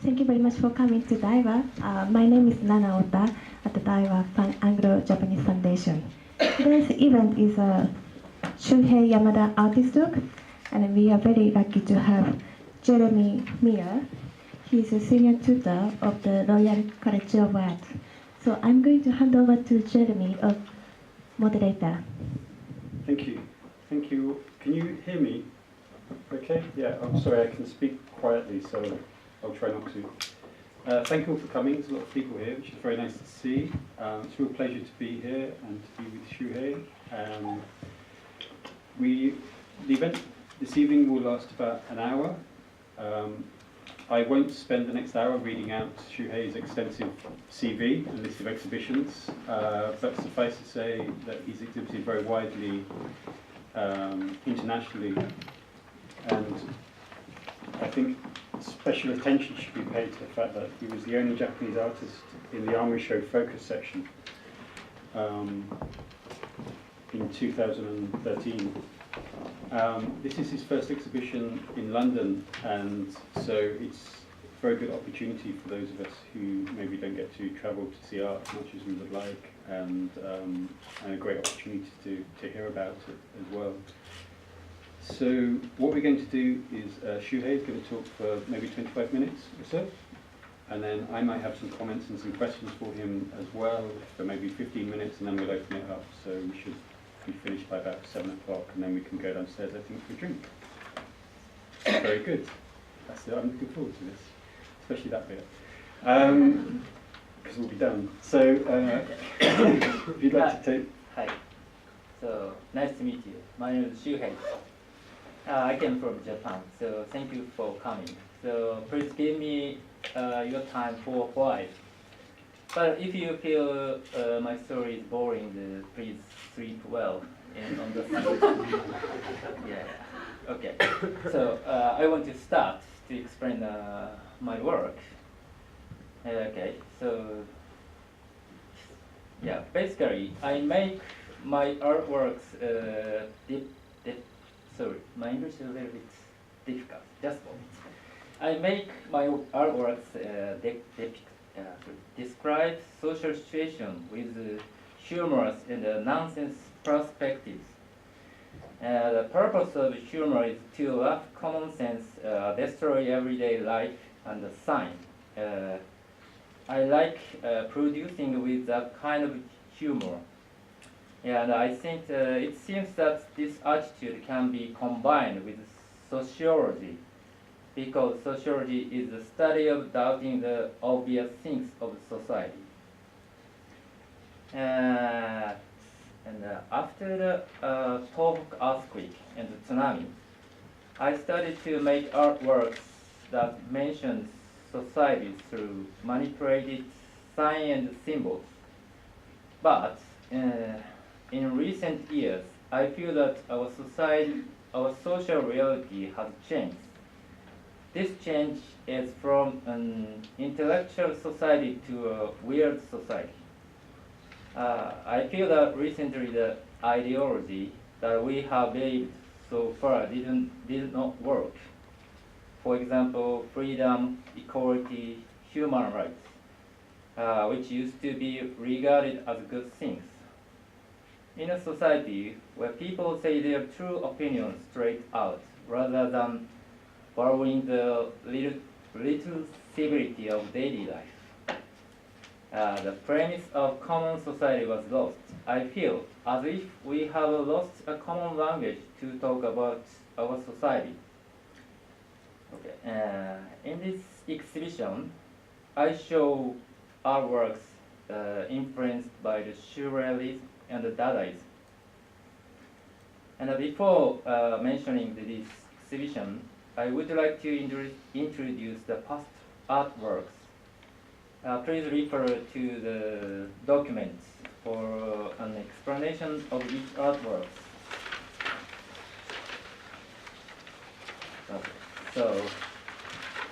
Thank you very much for coming to Daiwa. My name is Nana Ota at the Daiwa Anglo-Japanese Foundation. Today's event is a Shuhei Yamada artist talk, and we are very lucky to have Jeremy Millar. He is a senior tutor of the Royal College of Art. So I'm going to hand over to Jeremy, moderator. Thank you. Thank you. Can you hear me? Okay? Yeah, I'm sorry, I can speak quietly, so I'll try not to. Thank you all for coming. There's a lot of people here, which is very nice to see. It's a real pleasure to be here and to be with Shuhei. The event this evening will last about an hour. I won't spend the next hour reading out Shuhei's extensive CV and list of exhibitions, but suffice to say that he's exhibited very widely internationally, and I think special attention should be paid to the fact that he was the only Japanese artist in the Armory Show Focus section in 2013. This is his first exhibition in London, and so it's a very good opportunity for those of us who maybe don't get to travel to see art as much as we would like, and a great opportunity to hear about it as well. So what we're going to do is Shuhei is going to talk for maybe 25 minutes or so, and then I might have some comments and some questions for him as well for maybe 15 minutes, and then we'll open it up. So we should be finished by about 7 o'clock, and then we can go downstairs, I think, for a drink. Very good. That's it. I'm looking forward to this, especially that bit, because we'll be done. So if you'd like to take... Hi. So nice to meet you. My name is Shuhei. I came from Japan, so thank you for coming. So please give me your time for 5. But if you feel my story is boring, please sleep well and on the seat. Yeah. Okay. So I want to start to explain my work. Okay. So yeah, basically I make my artworks sorry, my English is a little bit difficult. Just a moment. I make my artworks describe social situation with humorous and nonsense perspectives. The purpose of humor is to laugh common sense, destroy everyday life, and sign. I like producing with that kind of humor. And I think it seems that this attitude can be combined with sociology, because sociology is the study of doubting the obvious things of society. And after the Tohoku Earthquake and the tsunami, I started to make artworks that mention society through manipulated signs and symbols. But in recent years, I feel that our social reality has changed. This change is from an intellectual society to a weird society. I feel that recently the ideology that we have built so far did not work. For example, freedom, equality, human rights, which used to be regarded as good things. In a society where people say their true opinions straight out, rather than borrowing the little civility of daily life, the premise of common society was lost. I feel as if we have lost a common language to talk about our society. Okay. In this exhibition, I show artworks influenced by the Surrealism and the Dadaism. And before mentioning this exhibition, I would like to introduce the past artworks. Please refer to the documents for an explanation of each artwork. Okay. So,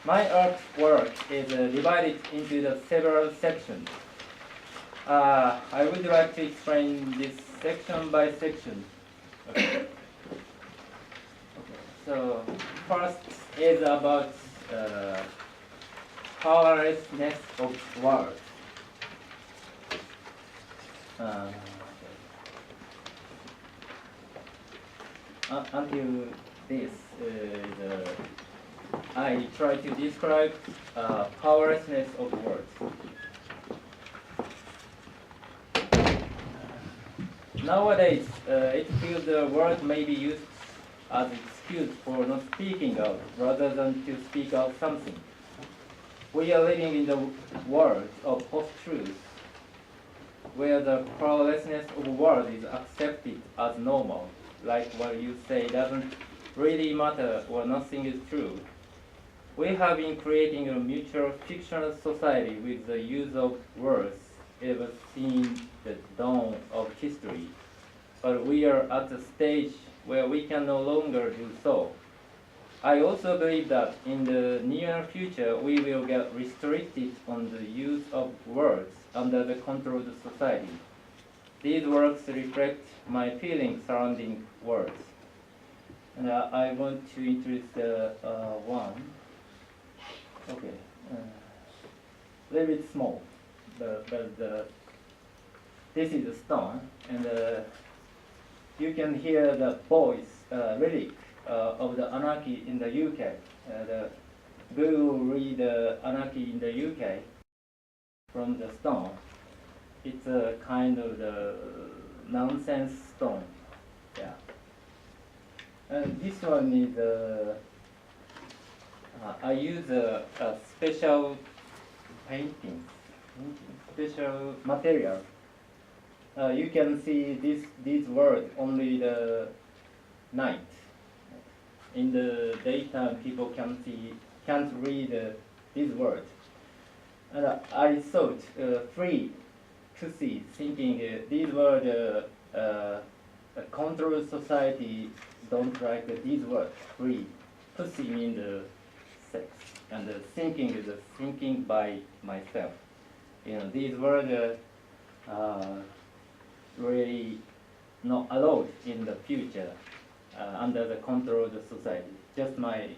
my artwork is divided into the several sections. I would like to explain this section by section. Okay. So first is about powerlessness of words. Until this, I try to describe powerlessness of words. Nowadays, it feels the word may be used as excuse for not speaking out rather than to speak out something. We are living in the world of post-truth, where the powerlessness of word is accepted as normal, like what you say doesn't really matter or nothing is true. We have been creating a mutual fictional society with the use of words ever since the dawn of history. But we are at a stage where we can no longer do so. I also believe that in the near future we will get restricted on the use of words under the control of the society. These works reflect my feelings surrounding words. And I want to introduce one. Okay, a little bit small, but this is a stone, and you can hear the voice lyric of the anarchy in the UK. The Google read anarchy in the UK from the stone. It's a kind of the nonsense stone. Yeah. And this one is I use a special painting, special material. You can see these words only the night. In the daytime, people can't read these words. And I thought free to see, thinking these words a controlled society don't like these words. Free to see means the sex, and the thinking is thinking by myself. You know, these words really not allowed in the future under the control of the society. Just my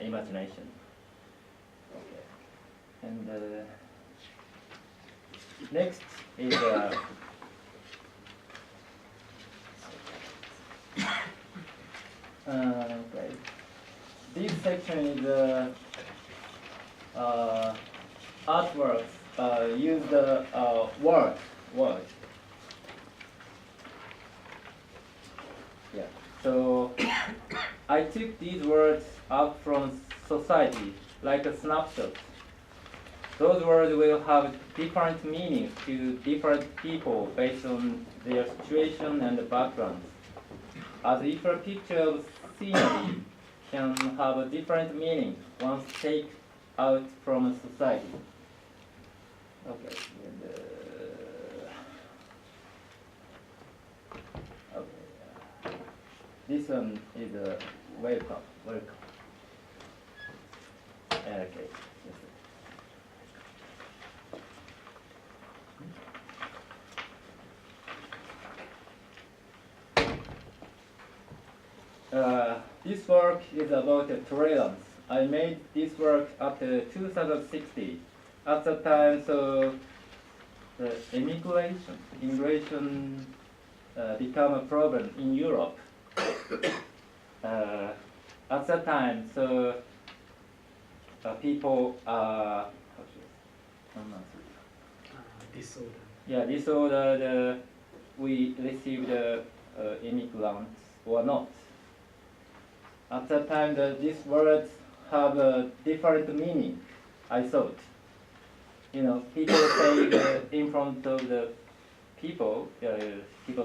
imagination. Okay. And next is okay. This section is artworks use the word. Yeah. So I took these words out from society like a snapshot. Those words will have different meanings to different people based on their situation and backgrounds. As if a picture of scenery can have a different meaning once taken out from a society. Okay. And, okay. This one is a welcome. Okay. This work is about tolerance. I made this work after 2060. At the time, so the immigration become a problem in Europe. At that time, so people disorder. Yeah, disorder. We received immigrants or not. At that time, these words have a different meaning. I thought. You know, people say in front of the people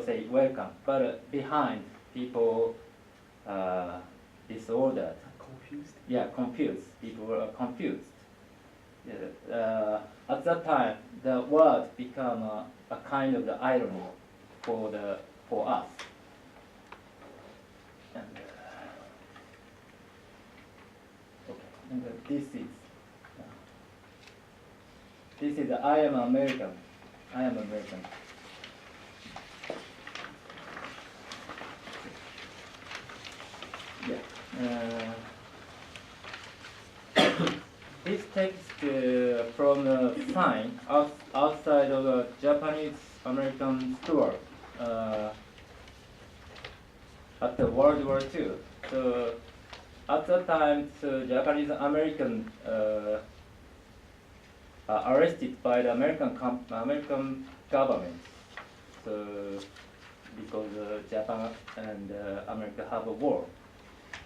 say welcome, but behind people disordered. Confused. Yeah, confused. People were confused. At that time, the word became a kind of the irony for us. And, okay. And this is I am American. I am American. Yeah. This text from a sign outside of a Japanese-American store at the World War II. So at that time, so Japanese-American arrested by the American government. So because Japan and America have a war.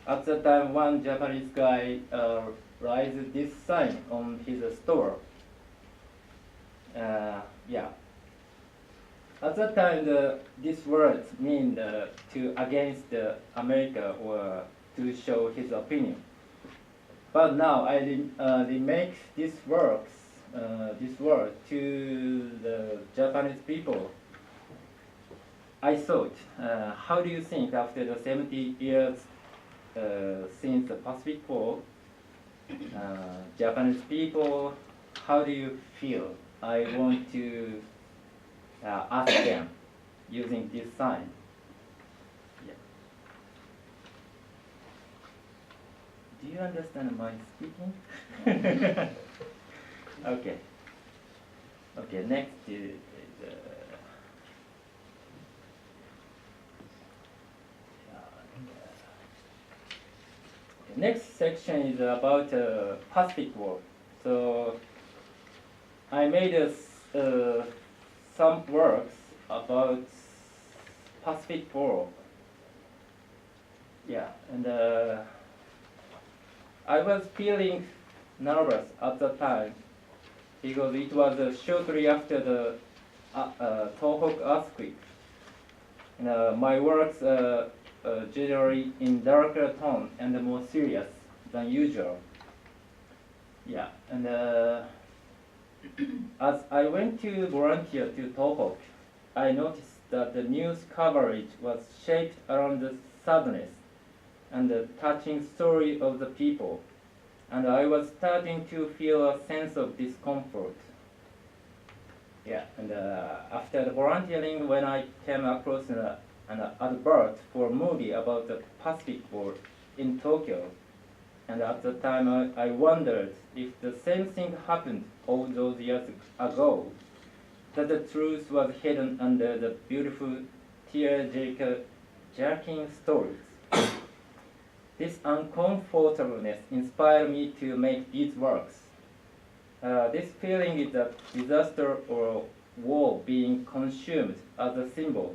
At the time, one Japanese guy raised this sign on his store. Yeah. At that time, this word mean to against America or to show his opinion. But now I remake this word to the Japanese people. I thought, how do you think after the 70 years since the Pacific War, Japanese people, how do you feel? I want to ask them using this sign. Yeah. Do you understand my speaking? Okay. Okay, next is next section is about Pacific War. So I made some works about Pacific War. Yeah, and I was feeling nervous at the time because it was shortly after the Tohoku Earthquake. And, my works generally in darker tone and more serious than usual. Yeah, and as I went to volunteer to Tohoku, I noticed that the news coverage was shaped around the sadness and the touching story of the people, and I was starting to feel a sense of discomfort. Yeah, and after the volunteering, when I came across an advert for a movie about the Pacific War in Tokyo, and at the time I wondered if the same thing happened all those years ago, that the truth was hidden under the beautiful tear-jerking stories. This uncomfortableness inspired me to make these works. This feeling is a disaster or war being consumed as a symbol.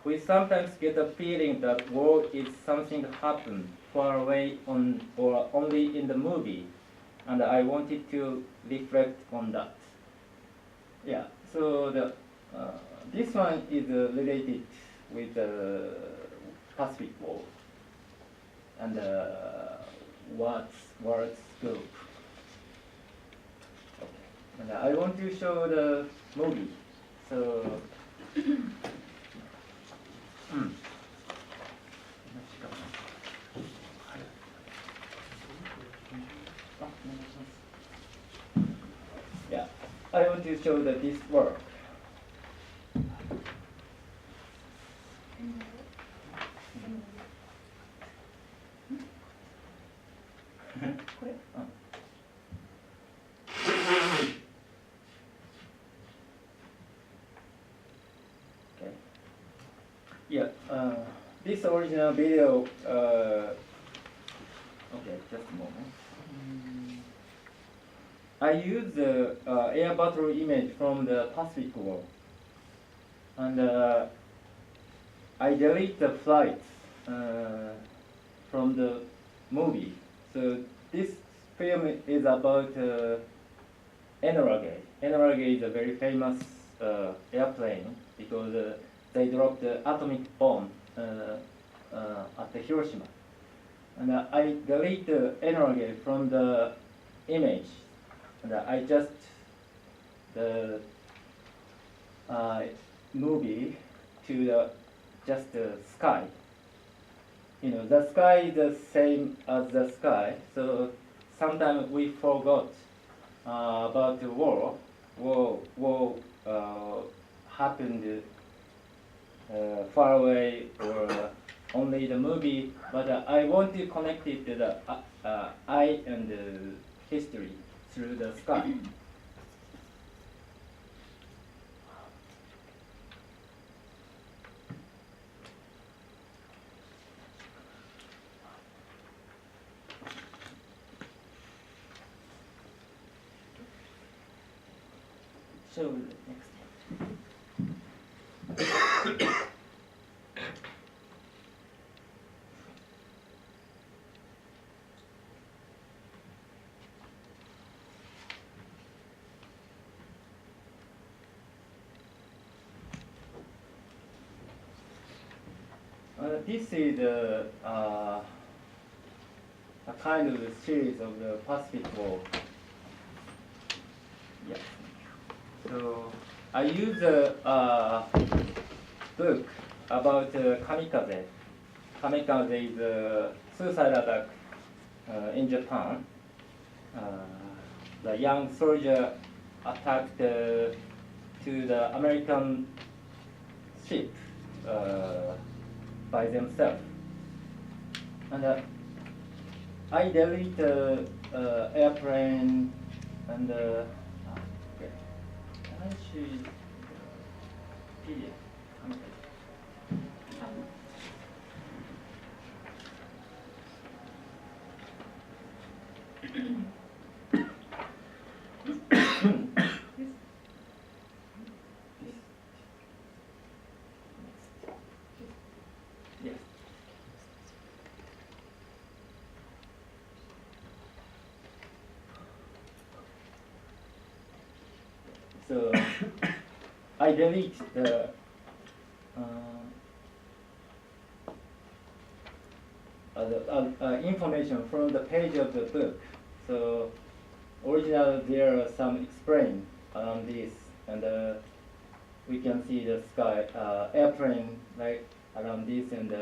We sometimes get a feeling that war is something happened far away or only in the movie, and I wanted to reflect on that. Yeah, so this one is related with the Pacific War and what's scope. Okay. And I want to show the movie. So. Yeah, I want to show that this work. Okay. Yeah, this original video. Okay, just a moment. I use the air battle image from the Pacific War, and I delete the flights from the movie. So this film is about Enola Gay. Enola Gay is a very famous airplane because they dropped the atomic bomb at the Hiroshima. And I delete the Enola Gay from the image. And I just the movie to just the sky. You know, the sky is the same as the sky. So sometimes we forgot about the war. War happened far away or only the movie. But I want to connect it to the I and the history through the sky. Show the next. This is a kind of a series of the Pacific War. Yeah. So I use a book about kamikaze. Kamikaze is a suicide attack in Japan. The young soldier attacked to the American ship by themselves. And I delete the airplane and okay. Can I show you the PDF? Yes. So I delete the information from the page of the book. So original there are some explain on this, and we can see the sky airplane like around this, and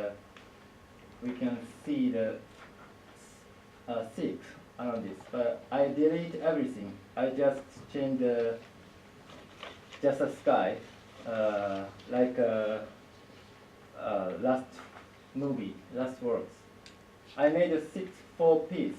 we can see the ship around this. But I delete everything. I just change the just a sky, like last movie, last words. I made a 6/4 piece.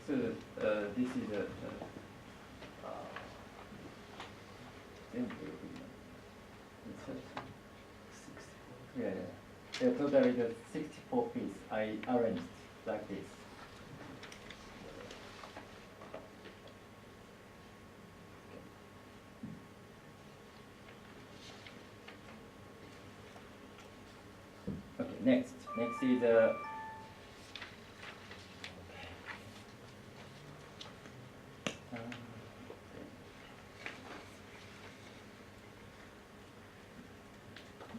So this is a totally the 64 piece I arranged like this. Okay, next is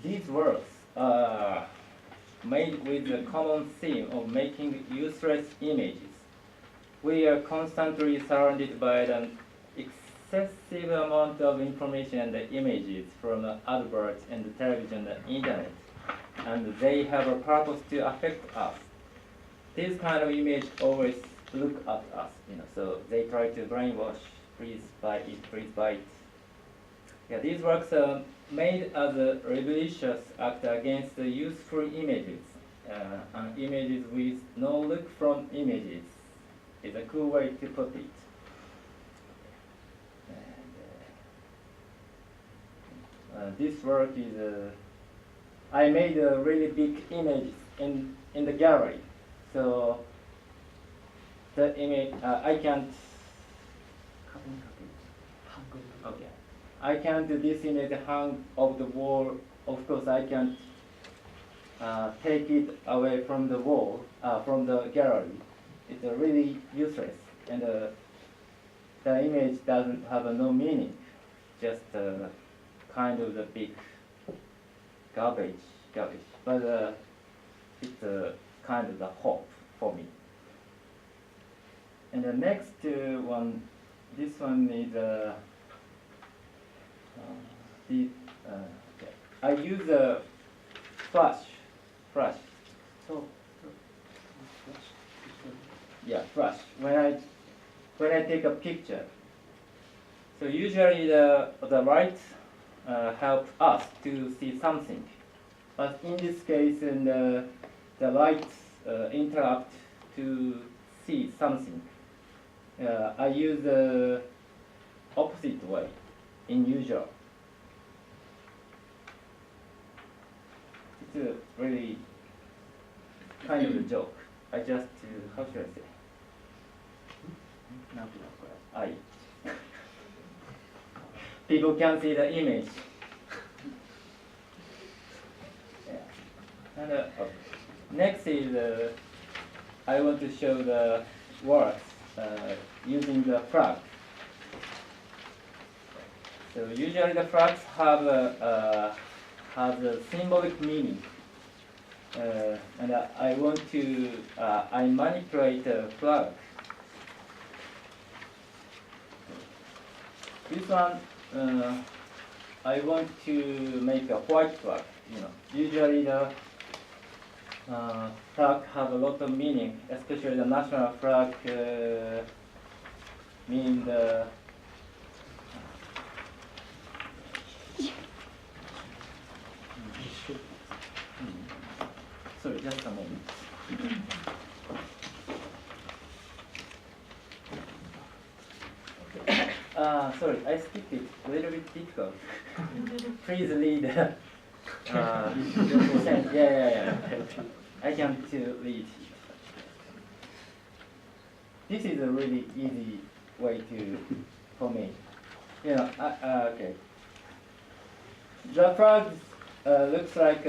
these works are made with the common theme of making useless images. We are constantly surrounded by an excessive amount of information and images from adverts and television and internet, and they have a purpose to affect us. This kind of image always look at us, so they try to brainwash, please buy it, please buy it. Yeah, these works are made as a rebellious act against the useful images. And images with no look from images is a cool way to put it. And, this work is, I made a really big image in the gallery. So the image, I can't, okay. I can't do this image hang of the wall. Of course, I can't take it away from the wall, from the gallery. It's really useless, and the image doesn't have no meaning. Just kind of the big garbage, but it's kind of the hope for me. And the next one, this one is okay. I use a flash. So yeah, flash. When I take a picture. So usually the light help us to see something, but in this case, and the lights interrupt to see something. I use the opposite way in usual. It's a really kind of a joke. I just how should I say? People can see the image. Yeah. And next is I want to show the works using the flag. So usually the flags have a symbolic meaning, and I want to I manipulate the flag. This one, I want to make a white flag. Usually the flag have a lot of meaning, especially the national flag mean the sorry, just a moment. Sorry, I skipped it. A little bit difficult. Please read. Yeah. I can't read. This is a really easy way for me. Okay. The flag looks like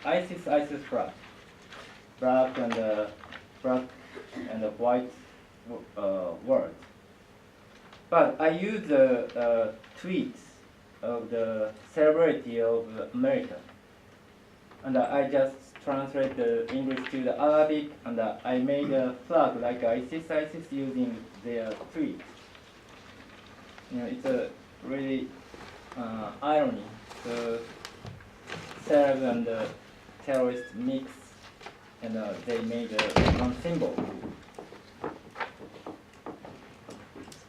ISIS flag, black and white word. But I use the tweets of the celebrity of America, and I just translate the English to the Arabic, and I made a flag like ISIS using their tweet. It's a really irony. The Serb and the terrorist mix, and they made one symbol.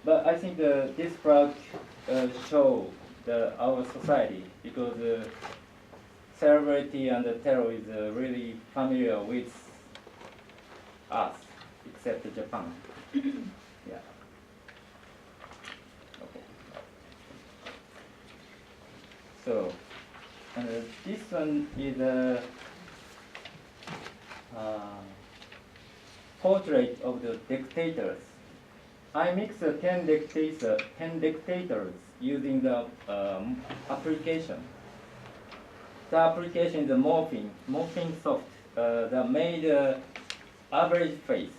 But I think this flag show our society, because celebrity and the terror is really familiar with us, except Japan. Yeah. Okay. So, and this one is a portrait of the dictators. I mix 10 dictators using the application. The application is a morphing soft that made average face.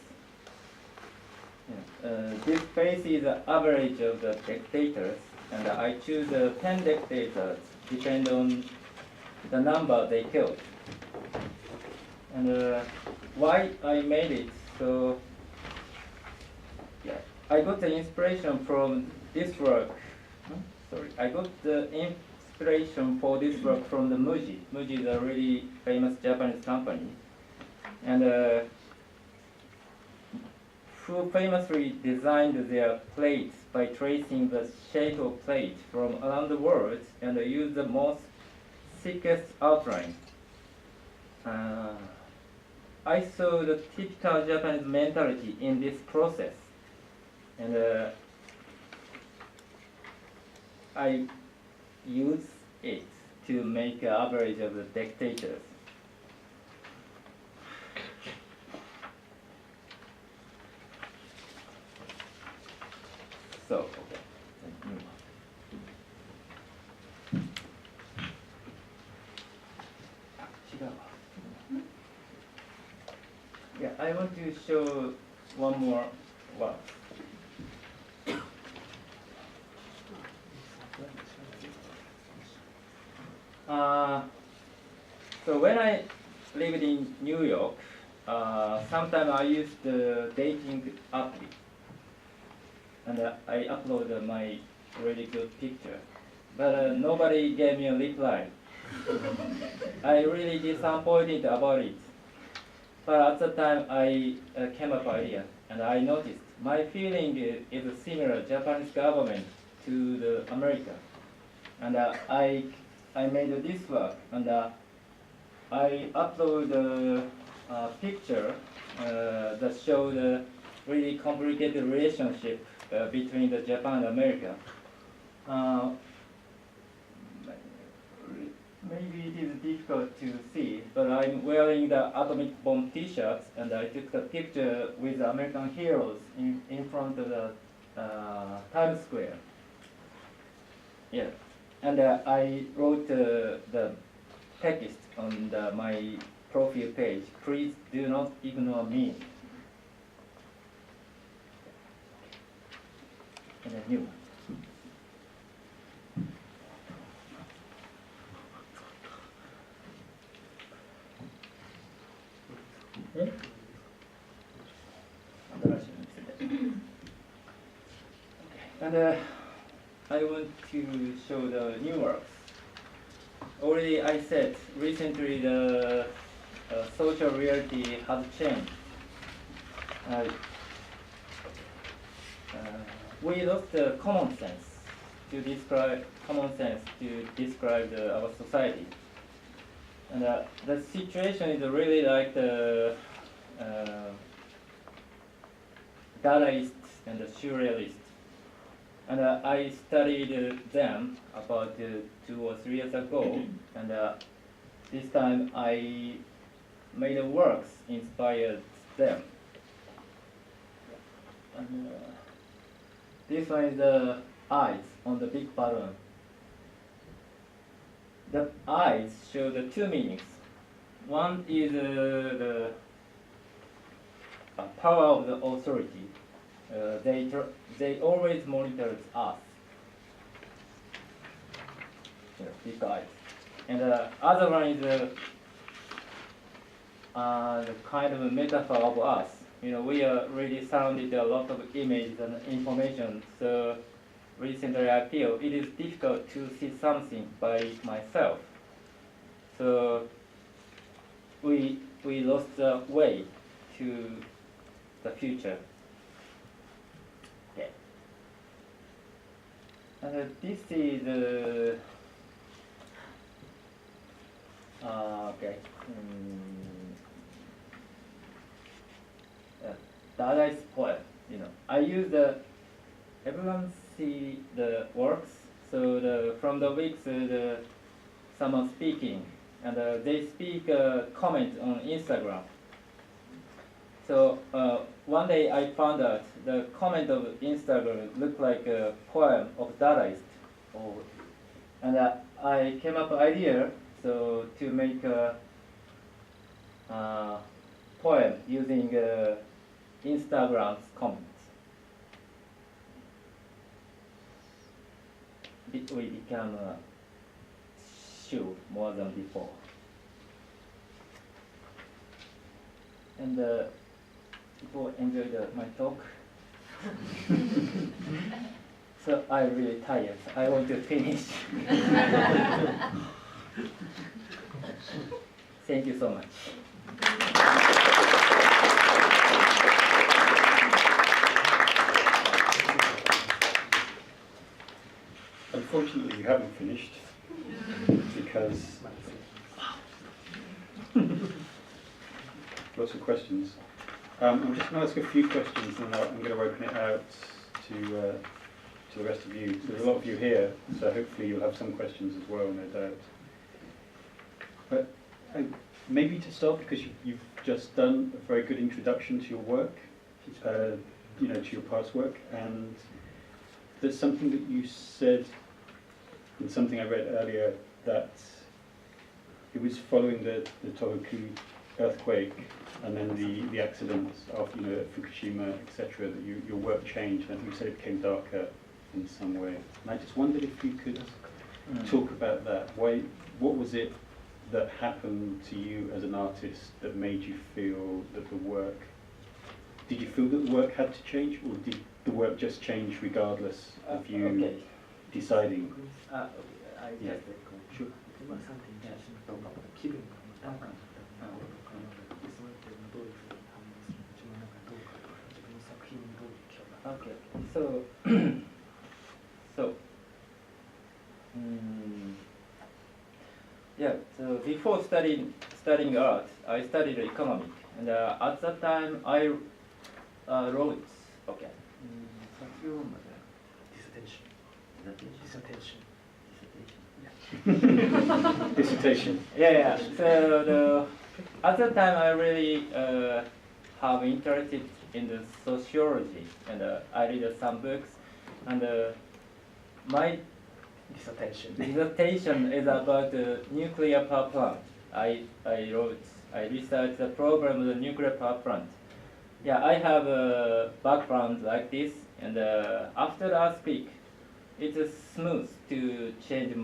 This face is the average of the dictators, and I choose 10 dictators depend on the number they killed. And why I made it? So yeah, I got the inspiration from this work. I got the inspiration for this work from the Muji. Muji is a really famous Japanese company, and who famously designed their plates by tracing the shape of plate from around the world and use the most thickest outline. I saw the typical Japanese mentality in this process, and I use it to make an average of the dictators. So, okay. Yeah, I want to show one more one. So when I lived in New York, sometimes I used the dating app, and I uploaded my really good picture, but nobody gave me a reply. I really disappointed about it. But at the time, I came up idea, and I noticed my feeling is similar Japanese government to the America, and I made this work, and I upload a picture that showed a really complicated relationship between the Japan and America. Maybe it is difficult to see, but I'm wearing the atomic bomb T-shirt, and I took the picture with the American heroes in front of the Times Square. Yeah, and I wrote the text on my profile page. Please do not ignore me. And a new one. And I want to show the new works. Already I said recently the social reality has changed. We lost the common sense to describe our society. And the situation is really like the Dadaist and the Surrealist. And I studied them about 2 or 3 years ago. And this time I made works inspired them. And this one is the eyes on the big balloon. The eyes show the 2 meanings. One is the power of the authority. They always monitor us. Big eyes. And the other one is the kind of a metaphor of us. You know, we are really surrounded a lot of images and information. So recently I feel it is difficult to see something by myself. So we lost the way to the future. Okay. And this is okay. Dadaist poem. You know, I use everyone see the works. So from the weeks someone speaking, and they speak comment on Instagram. So one day I found out the comment of Instagram looked like a poem of Dadaist, and I came up with an idea to make a poem using Instagram's comments. We become sure more than before. And people enjoyed my talk. So I'm really tired. I want to finish. Thank you so much. Unfortunately, you haven't finished because lots of questions. I'm just going to ask a few questions, and I'm going to open it out to the rest of you. There's a lot of you here, so hopefully you'll have some questions as well, no doubt. But maybe to start, because you've just done a very good introduction to your work, you know, to your past work, and there's something that you said in something I read earlier, that it was following the Tohoku Earthquake and then the accidents after, you know, at Fukushima, etc., that your work changed. I think you said it became darker in some way. And I just wondered if you could talk about that. What was it that happened to you as an artist that made you feel that the work, did you feel that the work had to change, or did the work just change regardless of you Okay. deciding? I Yeah. Sure. 今3.1とか気分が豊かになったりとか、その人がどういうふうに反応するのか、自分の中でどうかとか、自分の作品にどういう影響がある Okay. So, yeah. So before studying art, I studied economics, and at that time I wrote. Okay. 卒業までDissertation. Yeah. So at that time I really have interested in the sociology, and I read some books, and my dissertation is about the nuclear power plant. I researched the problem of the nuclear power plant. Yeah, I have a background like this, and after the earthquake, it is smooth to change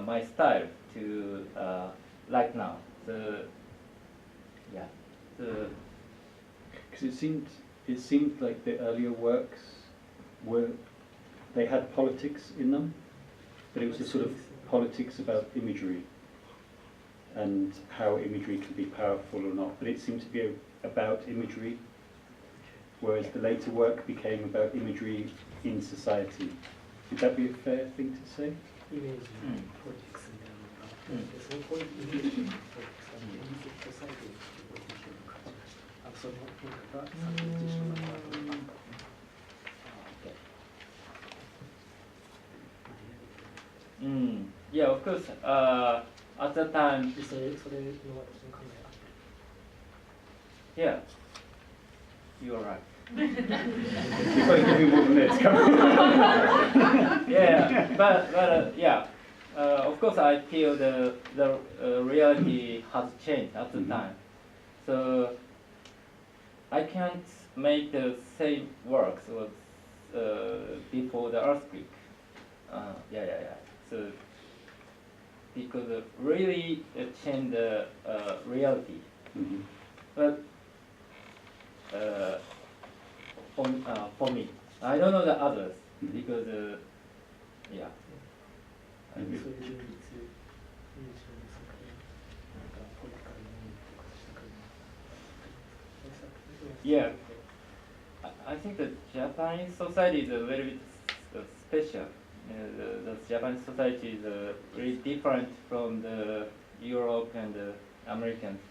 my style to like now. So, yeah. So, Because it seemed like the earlier works they had politics in them, but it was a sort of politics about imagery and how imagery can be powerful or not. But it seemed to be about imagery, whereas the later work became about imagery in society. Would that be a fair thing to say? イメージ、ポリティクスみたいなのがあって、そのポリティクスのポリティクスが現実とサイドにポリティクスを感じました。その変化が産業実習の中であった。Yeah, of course. At the time, それの私の考えあって。 yeah, you are right. You've got to give me more than this. Come on. Yeah, but yeah, of course I feel the reality has changed at the time, so I can't make the same works before the earthquake. Yeah. So because it really changed the reality, but for me, I don't know the others because yeah. そういう現実、ミュージシャンの作品、なんかポリティカルなものとかしたくない。 Yeah, I think the Japanese society is a little bit special. The Japanese society is really different from the Europe and the Americans.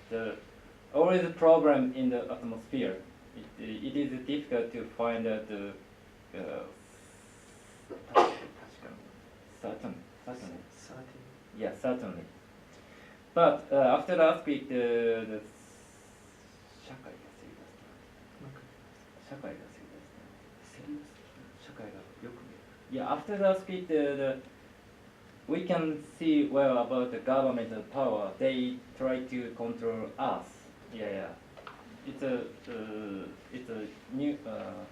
Always a problem in the atmosphere. It is difficult to find out the certainly. Yeah, certainly. But after the earthquake, the 社会が成立した。社会が成立した。社会がよく見える。Yeah, after the earthquake, we can see well about the government and power. They try to control us. Yeah. It's a new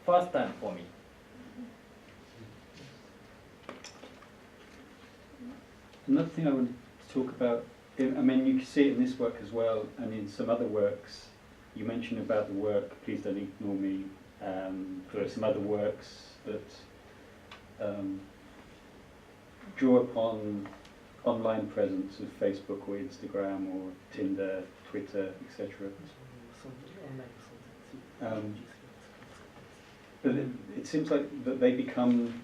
first time for me. Another thing I want to talk about, I mean, you can see it in this work as well, and in some other works. You mentioned about the work, Please Don't Ignore Me. There are some other works that draw upon online presence of Facebook or Instagram or Tinder, Twitter, etc. But it seems like that they become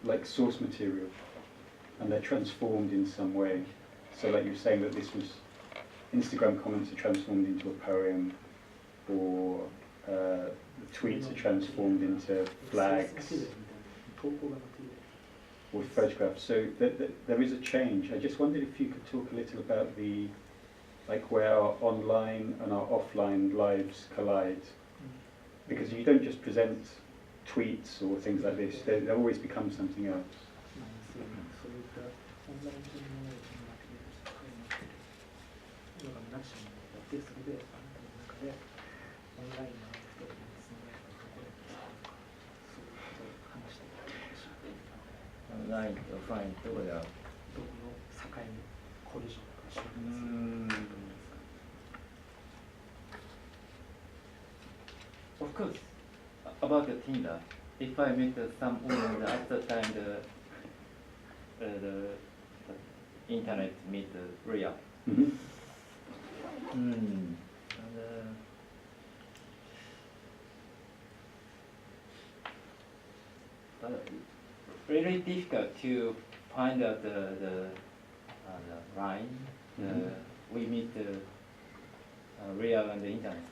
like source material and they're transformed in some way. So like you were saying that this was, Instagram comments are transformed into a poem, or the tweets are transformed into flags or photographs. So there is a change. I just wondered if you could talk a little about like where our online and our offline lives collide. Because you don't just present tweets or things like this, they always become something else. Online, offline, どこだろう。どこの境にコリジョンとか Of course, about the Tinder, if I meet some woman at the time the internet meet real. Mm-hmm. And, but really difficult to find out the line. We meet real on the internet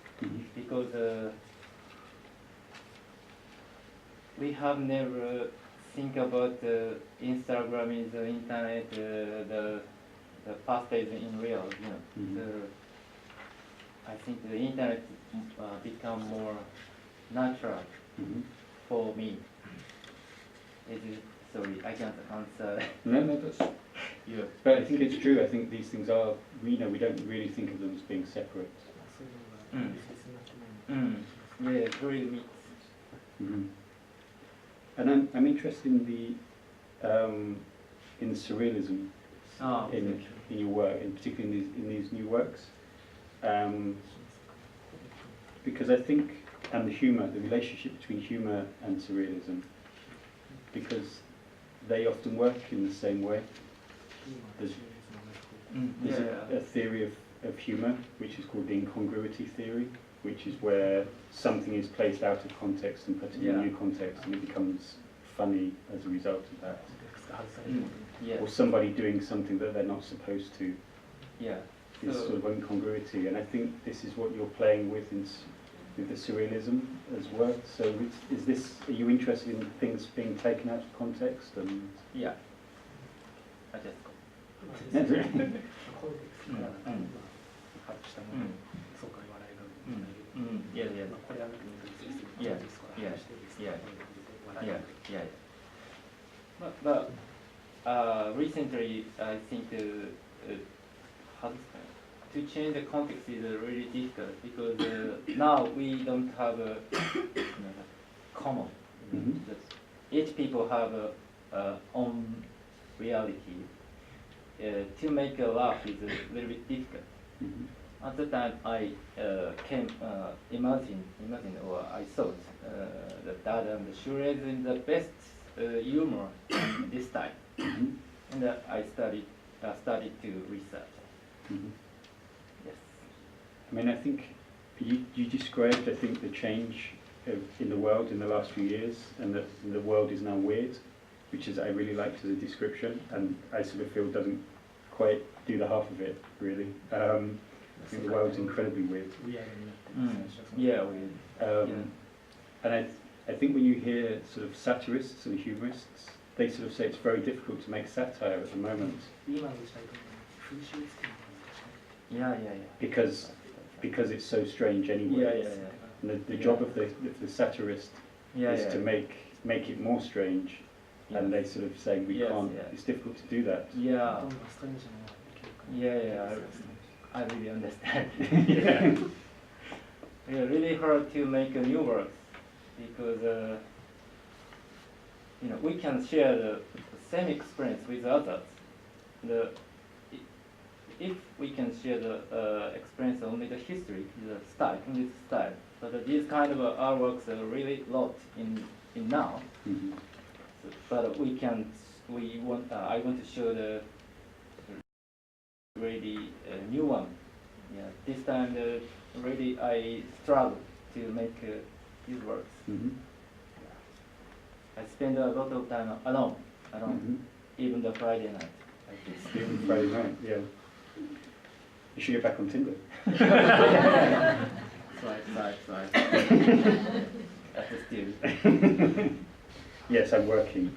because we have never think about Instagram is the internet, the past is in real. I think the internet become more natural for me. Sorry, I can't answer. No, that's. Yeah. But I think it's true. I think these things are. We don't really think of them as being separate. Yeah, really mix. And I'm interested in the surrealism in your work, and particularly in these new works, because I think, and the humour, the relationship between humour and surrealism, because they often work in the same way. There's a theory of humour which is called the incongruity theory, which is where something is placed out of context and put in a new context, and it becomes funny as a result of that. Or somebody doing something that they're not supposed to. Is sort of incongruity, and I think this is what you're playing with with the surrealism as well. So are you interested in things being taken out of context? And Yeah. I just go. But recently, I think to change the context is really difficult because now we don't have a common. Each people have a own reality. To make a laugh is a little bit difficult. At the time, I imagine or I thought that Dada and Surrealism is the best humor this time, and I started to research. Yes. I mean, I think you described, I think, the change in the world in the last few years, and that the world is now weird, which is I really liked as a description, and I sort of feel doesn't quite do the half of it, really. I think the world's incredibly weird. Yeah, weird. And I think when you hear sort of satirists and humorists, they sort of say it's very difficult to make satire at the moment. Yeah. Because it's so strange anyway. And the job of the satirist is to make it more strange. And they sort of say we can't. It's difficult to do that. Yeah. I really understand. Yeah, really hard to make a new work because we can share the same experience with others. If we can share the experience only the history, the style, English style, but these kind of artworks are really lot in now. But I want to show the really new one. Yeah, this time really I struggle to make these works. I spend a lot of time alone, even the Friday night. Like this. Even Friday night, yeah. You should get back on Tinder. Right. That's still. Yes, I'm working.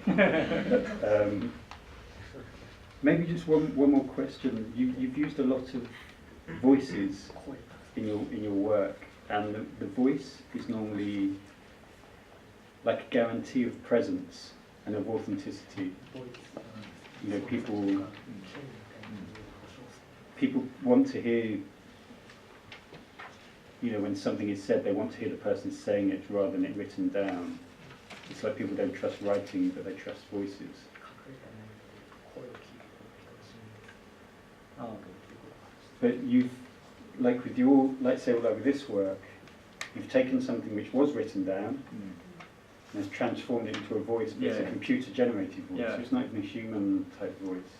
Maybe just one more question. You've used a lot of voices in your work, and the voice is normally like a guarantee of presence and of authenticity. People want to hear. When something is said, they want to hear the person saying it rather than it written down. It's like people don't trust writing, but they trust voices. But you've, like with your, let's say like with this work, you've taken something which was written down and has transformed it into a voice, but it's a Yeah. computer-generated voice, Yeah. so it's not even a human-type voice.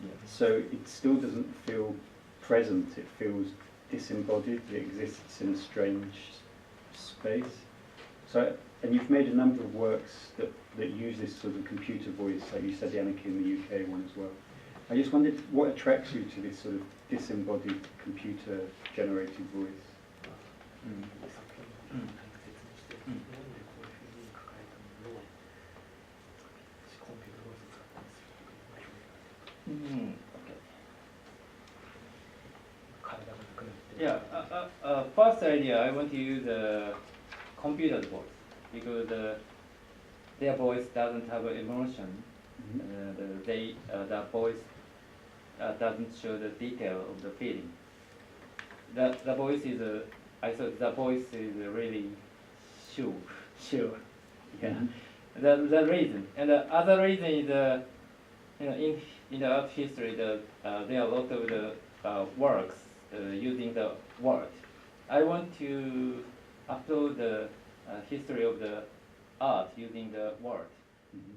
Yeah. So it still doesn't feel present, it feels disembodied, it exists in a strange space. So, and you've made a number of works that use this sort of computer voice, like you said the Anarchy in the UK one as well. I just wondered what attracts you to this sort of disembodied computer-generated voice? 作品を説明して、なんでこういうふうに書かれたものをコンピューターボイスを使ったりするという表現が体がなくなって。 Yeah, first idea, I want to use a computer voice because their voice doesn't have emotion. The voice doesn't show the detail of the feeling. The voice is, I thought the voice is really sure. Yeah. The reason, and the other reason is, in the art history, there are a lot of the works using the word. I want to upload the history of the art using the word. Mm-hmm.